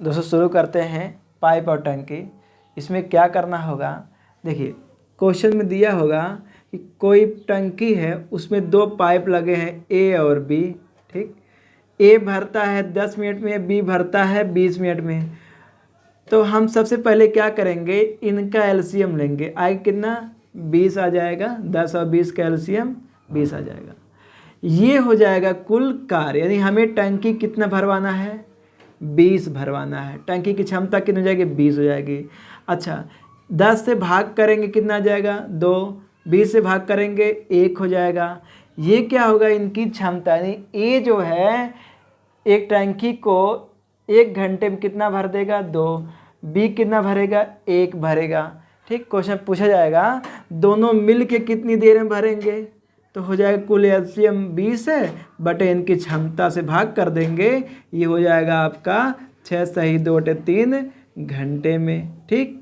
दोस्तों शुरू करते हैं पाइप और टंकी। इसमें क्या करना होगा, देखिए क्वेश्चन में दिया होगा कि कोई टंकी है, उसमें दो पाइप लगे हैं ए और बी। ठीक, ए भरता है 10 मिनट में, बी भरता है 20 मिनट में। तो हम सबसे पहले क्या करेंगे, इनका एलसीएम लेंगे। आए कितना, 20 आ जाएगा। 10 और 20 का एलसीएम 20 आ जाएगा। ये हो जाएगा कुल कार्य, यानी हमें टंकी कितना भरवाना है, 20 भरवाना है। टंकी की क्षमता कितनी हो जाएगी, 20 हो जाएगी। अच्छा, 10 से भाग करेंगे कितना आ जाएगा, 2। 20 से भाग करेंगे 1 हो जाएगा। ये क्या होगा, इनकी क्षमता, यानी ए जो है एक टंकी को 1 घंटे में कितना भर देगा, 2। बी कितना भरेगा, 1 भरेगा। ठीक, क्वेश्चन पूछा जाएगा दोनों मिल के कितनी देर में भरेंगे, तो हो जाएगा कुल एलसीएम 20 है बटे इनकी क्षमता से भाग कर देंगे। ये हो जाएगा आपका 6 सही 2 बटे 3 घंटे में। ठीक,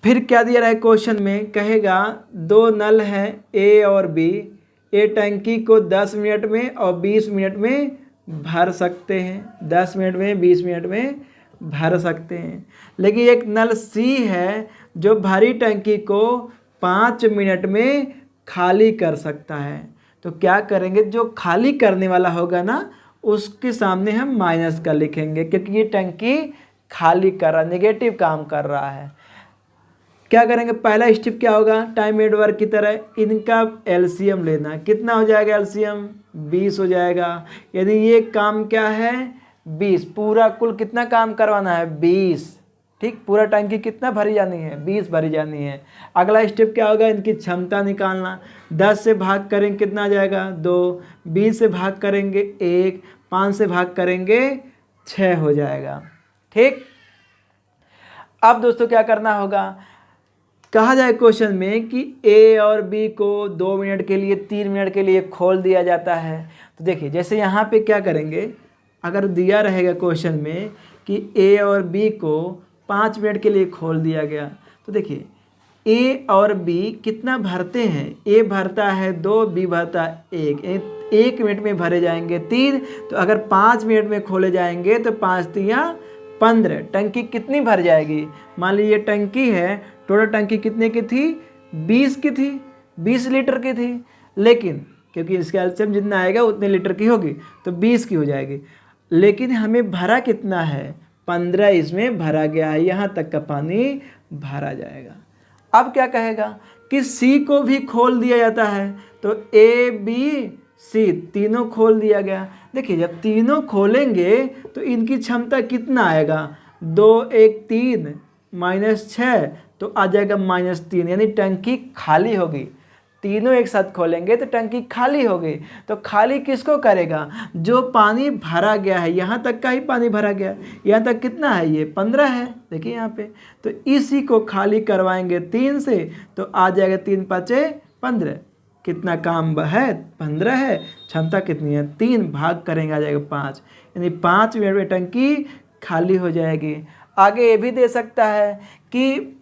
फिर क्या दिया रहा है क्वेश्चन में, कहेगा दो नल हैं ए और बी। ए टंकी को 10 मिनट में और 20 मिनट में भर सकते हैं। 10 मिनट में 20 मिनट में भर सकते हैं। लेकिन एक नल सी है जो भरी टंकी को 5 मिनट में खाली कर सकता है। तो क्या करेंगे, जो खाली करने वाला होगा ना, उसके सामने हम माइनस का लिखेंगे, क्योंकि ये टंकी खाली कर रहा, नेगेटिव काम कर रहा है। क्या करेंगे, पहला स्टेप क्या होगा, टाइम एंड वर्क की तरह इनका एलसीएम लेना। कितना हो जाएगा एलसीएम, 20 हो जाएगा। यानी ये काम क्या है, 20। पूरा कुल कितना काम करवाना है, 20। ठीक, पूरा टंकी कितना भरी जानी है, 20 भरी जानी है। अगला स्टेप क्या होगा, इनकी क्षमता निकालना। 10 से भाग करेंगे कितना आ जाएगा, 2। 20 से भाग करेंगे 1। 5 से भाग करेंगे 6 हो जाएगा। ठीक, अब दोस्तों क्या करना होगा, कहा जाए क्वेश्चन में कि ए और बी को 2 मिनट के लिए 3 मिनट के लिए खोल दिया जाता है। तो देखिए जैसे यहाँ पे क्या करेंगे, अगर दिया रहेगा क्वेश्चन में कि ए और बी को 5 मिनट के लिए खोल दिया गया, तो देखिए ए और बी कितना भरते हैं, ए भरता है 2, बी भरता है 1। 1 मिनट में भरे जाएंगे 3। तो अगर 5 मिनट में खोले जाएंगे तो 5 तिया 15। टंकी कितनी भर जाएगी, मान लीजिए टंकी है, टोटल टंकी कितने की थी, 20 की थी, 20 लीटर की थी। लेकिन क्योंकि इसका एलसीएम जितना आएगा उतने लीटर की होगी, तो 20 की हो जाएगी। लेकिन हमें भरा कितना है, 15 इसमें भरा गया है, यहाँ तक का पानी भरा जाएगा। अब क्या कहेगा कि सी को भी खोल दिया जाता है। तो ए बी सी तीनों खोल दिया गया। देखिए जब तीनों खोलेंगे तो इनकी क्षमता कितना आएगा, 2 1 3 -6, तो आ जाएगा -3, यानी टंकी खाली होगी। तीनों एक साथ खोलेंगे तो टंकी खाली होगी। तो खाली किसको करेगा, जो पानी भरा गया है, यहाँ तक का ही पानी भरा गया है। यहाँ तक कितना है, ये 15 है, देखिए यहाँ पे। तो इसी को खाली करवाएंगे 3 से, तो आ जाएगा 3 5 15। कितना काम है, 15 है। क्षमता कितनी है, 3 भाग करेंगे आ जाएगा 5, यानी 5 मिनट में टंकी खाली हो जाएगी। आगे ये भी दे सकता है कि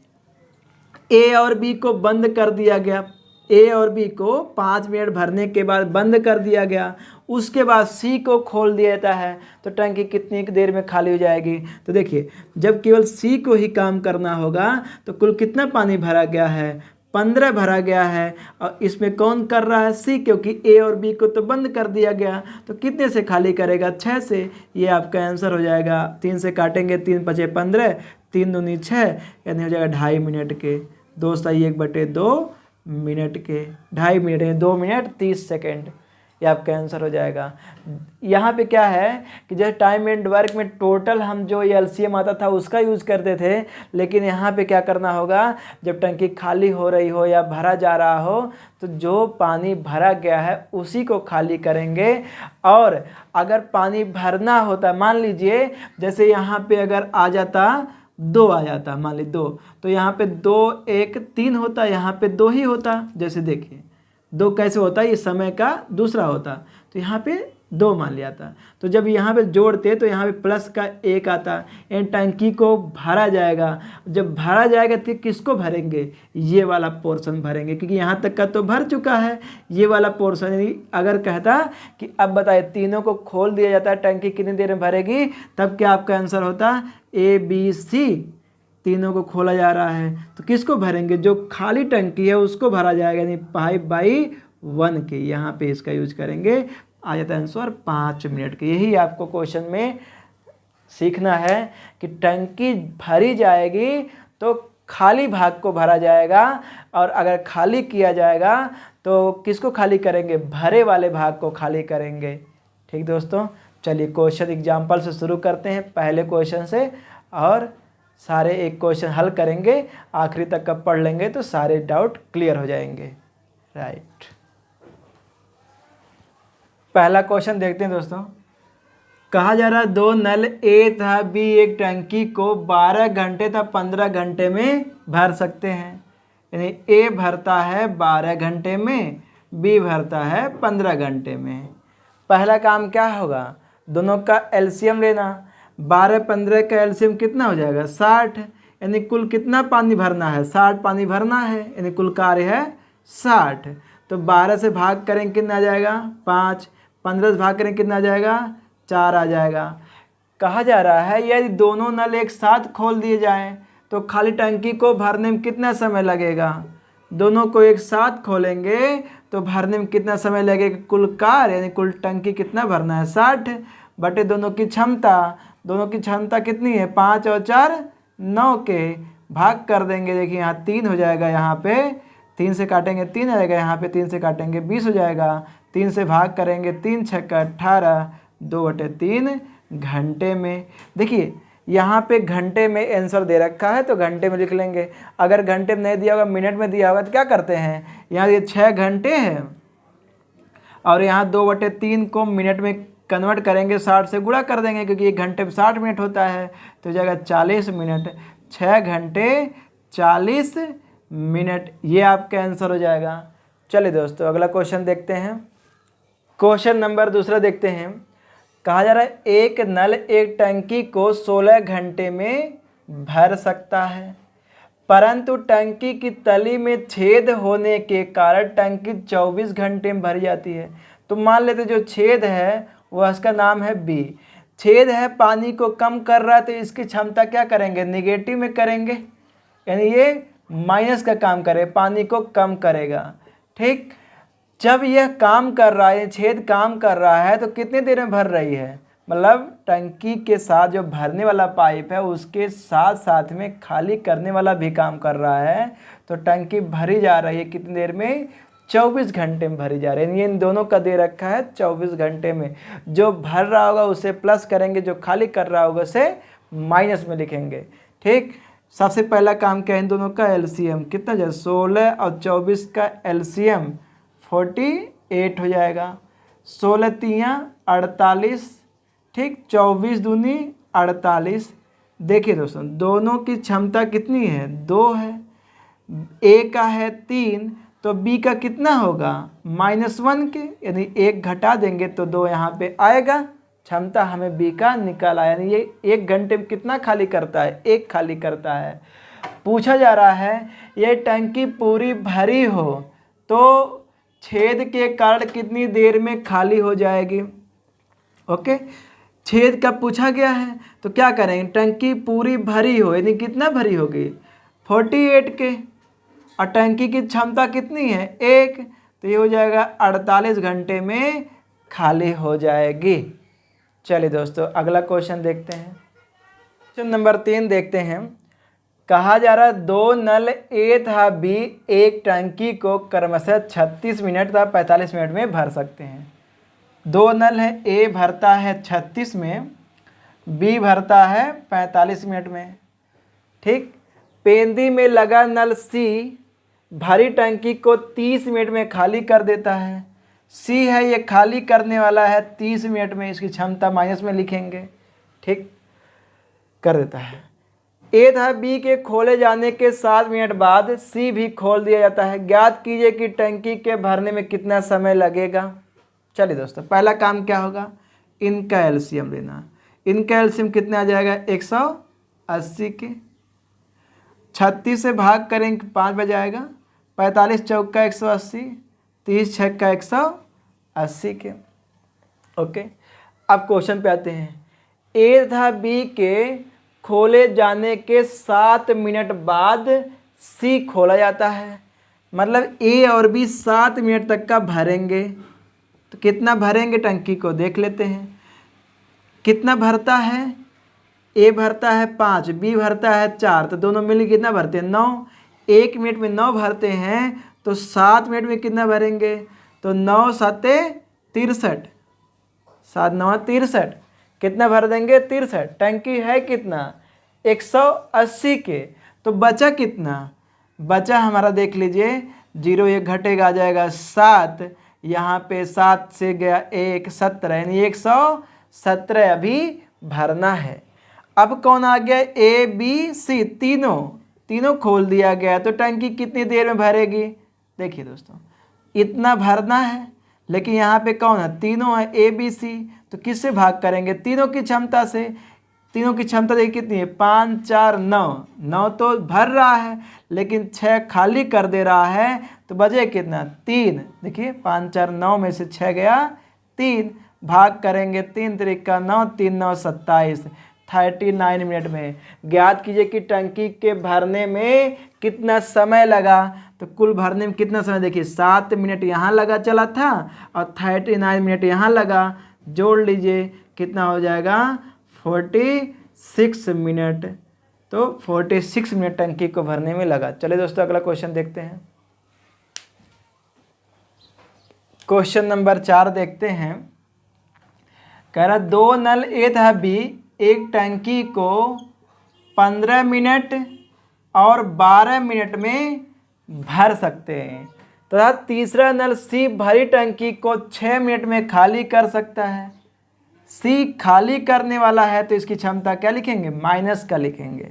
ए और बी को बंद कर दिया गया। ए और बी को 5 मिनट भरने के बाद बंद कर दिया गया, उसके बाद सी को खोल दिया जाता है, तो टंकी कितनी देर में खाली हो जाएगी। तो देखिए जब केवल सी को ही काम करना होगा तो कुल कितना पानी भरा गया है, 15 भरा गया है। और इसमें कौन कर रहा है, सी, क्योंकि ए और बी को तो बंद कर दिया गया। तो कितने से खाली करेगा, 6 से। ये आपका आंसर हो जाएगा। 3 से काटेंगे, 3 5 15, 3 दूनी 6, यानी हो जाएगा 2.5 मिनट के। 2 सही 1/2 मिनट के, 2.5 मिनट है, 2 मिनट 30 सेकेंड, ये आपका आंसर हो जाएगा। यहाँ पे क्या है कि जैसे टाइम एंड वर्क में टोटल हम जो एलसीएम आता था उसका यूज़ करते थे, लेकिन यहाँ पे क्या करना होगा, जब टंकी खाली हो रही हो या भरा जा रहा हो तो जो पानी भरा गया है उसी को खाली करेंगे। और अगर पानी भरना होता, मान लीजिए जैसे यहाँ पे अगर आ जाता 2 आ जाता, मान ली 2, तो यहाँ पे 2 1 3 होता, यहाँ पे 2 ही होता। जैसे देखिए 2 कैसे होता है, ये समय का दूसरा होता, तो यहाँ पे 2 मान लिया था। तो जब यहाँ पे जोड़ते तो यहाँ पे प्लस का 1 आता, यानी टंकी को भरा जाएगा। जब भरा जाएगा तो किसको भरेंगे, ये वाला पोर्शन भरेंगे, क्योंकि यहाँ तक का तो भर चुका है ये वाला पोर्शन। यानी अगर कहता कि अब बताए तीनों को खोल दिया जाता है टंकी कितनी देर में भरेगी, तब क्या आपका आंसर होता ABC। तीनों को खोला जा रहा है तो किसको भरेंगे, जो खाली टंकी है उसको भरा जाएगा, यानी 5/1 के यहाँ पे इसका यूज करेंगे। आ जाता है आंसर 5 मिनट के। यही आपको क्वेश्चन में सीखना है कि टंकी भरी जाएगी तो खाली भाग को भरा जाएगा, और अगर खाली किया जाएगा तो किसको खाली करेंगे, भरे वाले भाग को खाली करेंगे। ठीक दोस्तों, चलिए क्वेश्चन एग्जाम्पल से शुरू करते हैं, पहले क्वेश्चन से, और सारे एक क्वेश्चन हल करेंगे, आखिरी तक का पढ़ लेंगे तो सारे डाउट क्लियर हो जाएंगे। राइट, पहला क्वेश्चन देखते हैं दोस्तों। कहा जा रहा है 2 नल ए तथा बी एक टंकी को 12 घंटे तथा 15 घंटे में भर सकते हैं। यानी ए भरता है 12 घंटे में, बी भरता है 15 घंटे में। पहला काम क्या होगा, दोनों का एलसीएम लेना। 12-15 का एलसीएम कितना हो जाएगा, 60। यानी कुल कितना पानी भरना है, 60 पानी भरना है, यानी कुल कार्य है 60। तो 12 से भाग करें कितना आ जाएगा, 5। 15 से भाग करें कितना आ जाएगा, 4 आ जाएगा। कहा जा रहा है यदि दोनों नल एक साथ खोल दिए जाएं तो खाली टंकी को भरने में कितना समय लगेगा। दोनों को एक साथ खोलेंगे तो भरने में कितना समय लगेगा, कुल कार्य यानी कुल टंकी कितना भरना है, 60 बटे दोनों की क्षमता। दोनों की क्षमता कितनी है, 5 और 4 9 के भाग कर देंगे। देखिए यहाँ 3 हो जाएगा, यहाँ पे 3 से काटेंगे 3 आ जाएगा, यहाँ पे 3 से काटेंगे 20 हो जाएगा। 3 से भाग करेंगे 3 छक्का 18, 2/3 घंटे में। देखिए यहाँ पे घंटे में आंसर दे रखा है तो घंटे में लिख लेंगे। अगर घंटे में नहीं दिया होगा, मिनट में दिया होगा तो क्या करते हैं, यहाँ ये 6 घंटे हैं और यहाँ 2/3 को मिनट में कन्वर्ट करेंगे, 60 से गुणा कर देंगे क्योंकि 1 घंटे में 60 मिनट होता है, तो हो जाएगा 40 मिनट। 6 घंटे 40 मिनट, ये आपका आंसर हो जाएगा। चलिए दोस्तों अगला क्वेश्चन देखते हैं। क्वेश्चन नंबर दूसरा देखते हैं। कहा जा रहा है एक नल एक टंकी को 16 घंटे में भर सकता है, परंतु टंकी की तली में छेद होने के कारण टंकी 24 घंटे में भर जाती है। तो मान लेते जो छेद है वह इसका नाम है बी। छेद है, पानी को कम कर रहा है, तो इसकी क्षमता क्या करेंगे, निगेटिव में करेंगे, यानी ये माइनस का काम करे, पानी को कम करेगा। ठीक, जब यह काम कर रहा है, छेद काम कर रहा है, तो कितने देर में भर रही है, मतलब टंकी के साथ जो भरने वाला पाइप है उसके साथ साथ में खाली करने वाला भी काम कर रहा है। तो टंकी भरी जा रही है कितनी देर में, 24 घंटे में भरी जा रही है। ये इन दोनों का दे रखा है 24 घंटे में। जो भर रहा होगा उसे प्लस करेंगे, जो खाली कर रहा होगा उसे माइनस में लिखेंगे। ठीक, सबसे पहला काम क्या है, इन दोनों का एलसीएम कितना जाए, 16 और 24 का एलसीएम 48 हो जाएगा। 16 तियाँ 48, ठीक, 24 दूनी 48। देखिए दोस्तों दोनों की क्षमता कितनी है, 2 है। ए का है 3, तो बी का कितना होगा, -1 के, यानी 1 घटा देंगे तो 2 यहाँ पे आएगा। क्षमता हमें बी का निकल आया, यानी ये 1 घंटे में कितना खाली करता है, 1 खाली करता है। पूछा जा रहा है ये टंकी पूरी भरी हो तो छेद के कारण कितनी देर में खाली हो जाएगी। ओके, छेद का पूछा गया है तो क्या करेंगे, टंकी पूरी भरी हो यानी कितना भरी होगी, 48 के, और टंकी की क्षमता कितनी है, 1, तो ये हो जाएगा 48 घंटे में खाली हो जाएगी। चलिए दोस्तों अगला क्वेश्चन देखते हैं। क्वेश्चन नंबर 3 देखते हैं। कहा जा रहा है 2 नल ए तथा बी एक टंकी को क्रमशः 36 मिनट तथा 45 मिनट में भर सकते हैं। 2 नल है, ए भरता है 36 में, बी भरता है 45 मिनट में। ठीक, पेंदी में लगा नल सी भरी टंकी को 30 मिनट में खाली कर देता है। सी है ये खाली करने वाला है 30 मिनट में, इसकी क्षमता माइनस में लिखेंगे। ठीक, कर देता है। ए तथा बी के खोले जाने के 7 मिनट बाद सी भी खोल दिया जाता है। ज्ञात कीजिए कि टंकी के भरने में कितना समय लगेगा। चलिए दोस्तों, पहला काम क्या होगा, इनका एलसीएम लेना। इनका एलसीएम कितना आ जाएगा, 180 के 36 से भाग करेंगे 5 बज जाएगा, 45 चौका 180, 30 छक्का 180 के। ओके, अब क्वेश्चन पे आते हैं। ए तथा बी के खोले जाने के 7 मिनट बाद सी खोला जाता है, मतलब ए और बी 7 मिनट तक का भरेंगे। तो कितना भरेंगे टंकी को देख लेते हैं। कितना भरता है, ए भरता है 5, बी भरता है 4, तो दोनों मिलकर कितना भरते हैं, 9। 1 मिनट में 9 भरते हैं, तो 7 मिनट में कितना भरेंगे, तो 9 7 63, 7 9 63, कितना भर देंगे, 63। टंकी है कितना, 180 के। तो बचा कितना, बचा हमारा देख लीजिए, 0 1 घटेगा, आ जाएगा 7, यहाँ पे 7 से गया 1, 17, यानी 117 अभी भरना है। अब कौन आ गया, ए बी सी, तीनों खोल दिया गया, तो टंकी कितनी देर में भरेगी। देखिए दोस्तों, इतना भरना है, लेकिन यहाँ पे कौन है, तीनों है, ए बी सी, तो किससे भाग करेंगे, तीनों की क्षमता से। तीनों की क्षमता देखिए कितनी है, 5 4 9, 9 तो भर रहा है, लेकिन 6 खाली कर दे रहा है, तो बचे कितना, 3। देखिए 5 4 9 में से 6 गया 3, भाग करेंगे 3 त्रिका 9, 3 9 27, 39 मिनट में। ज्ञात कीजिए कि टंकी के भरने में कितना समय लगा। तो कुल भरने में कितना समय, देखिए 7 मिनट यहाँ लगा चला था और 39 मिनट यहाँ लगा, जोड़ लीजिए कितना हो जाएगा, 46 मिनट। तो 46 मिनट टंकी को भरने में लगा। चलिए दोस्तों, अगला क्वेश्चन देखते हैं। क्वेश्चन नंबर 4 देखते हैं। कह रहा 2 नल ए तथा बी एक टंकी को 15 मिनट और 12 मिनट में भर सकते हैं, तथा तीसरा नल सी भरी टंकी को 6 मिनट में खाली कर सकता है। सी खाली करने वाला है, तो इसकी क्षमता क्या लिखेंगे, माइनस का लिखेंगे।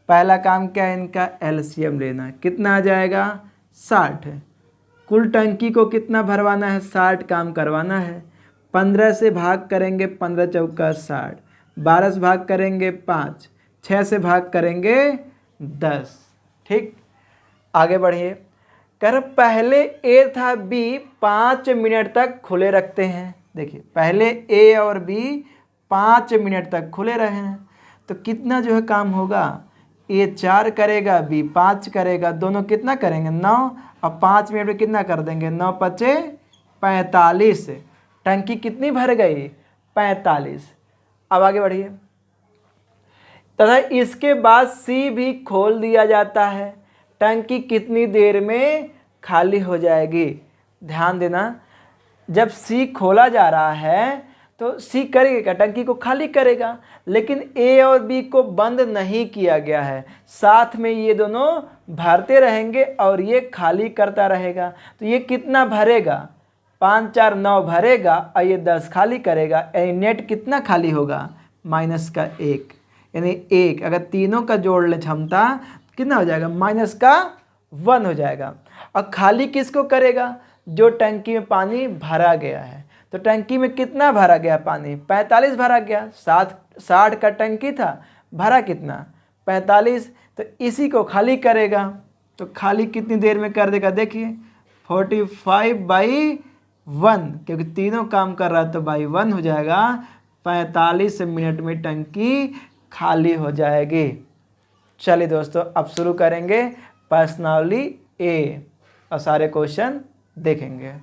पहला काम क्या है, इनका एलसीएम लेना। कितना आ जाएगा, 60। कुल टंकी को कितना भरवाना है, 60 काम करवाना है। 15 से भाग करेंगे, 15 चौका 60, 12 से भाग करेंगे 5, 6 से भाग करेंगे 10। ठीक, आगे बढ़िए। कर पहले ए था बी 5 मिनट तक खुले रखते हैं। देखिए पहले ए और बी 5 मिनट तक खुले रहे हैं, तो कितना जो है काम होगा, ए 4 करेगा, बी 5 करेगा, दोनों कितना करेंगे, 9, और 5 मिनट में कितना कर देंगे, 9 5 45। टंकी कितनी भर गई, 45। अब आगे बढ़िए। तथा इसके बाद सी भी खोल दिया जाता है, टंकी कितनी देर में खाली हो जाएगी। ध्यान देना, जब सी खोला जा रहा है तो सी करेगा, टंकी को खाली करेगा, लेकिन ए और बी को बंद नहीं किया गया है, साथ में ये दोनों भरते रहेंगे और ये खाली करता रहेगा। तो ये कितना भरेगा, 5 4 9 भरेगा और ये 10 खाली करेगा, यानी नेट कितना खाली होगा, माइनस का 1, यानी 1। अगर तीनों का जोड़ ले क्षमता कितना हो जाएगा, माइनस का 1 हो जाएगा। और खाली किसको करेगा, जो टंकी में पानी भरा गया है। तो टंकी में कितना भरा गया पानी, 45 भरा गया, 60 का टंकी था, भरा कितना, 45। तो इसी को खाली करेगा, तो खाली कितनी देर में कर देगा, देखिए 45/1, क्योंकि तीनों काम कर रहा है तो बाई 1 हो जाएगा। 45 मिनट में टंकी खाली हो जाएगी। चलिए दोस्तों, अब शुरू करेंगे प्रश्नावली ए और सारे क्वेश्चन देखेंगे।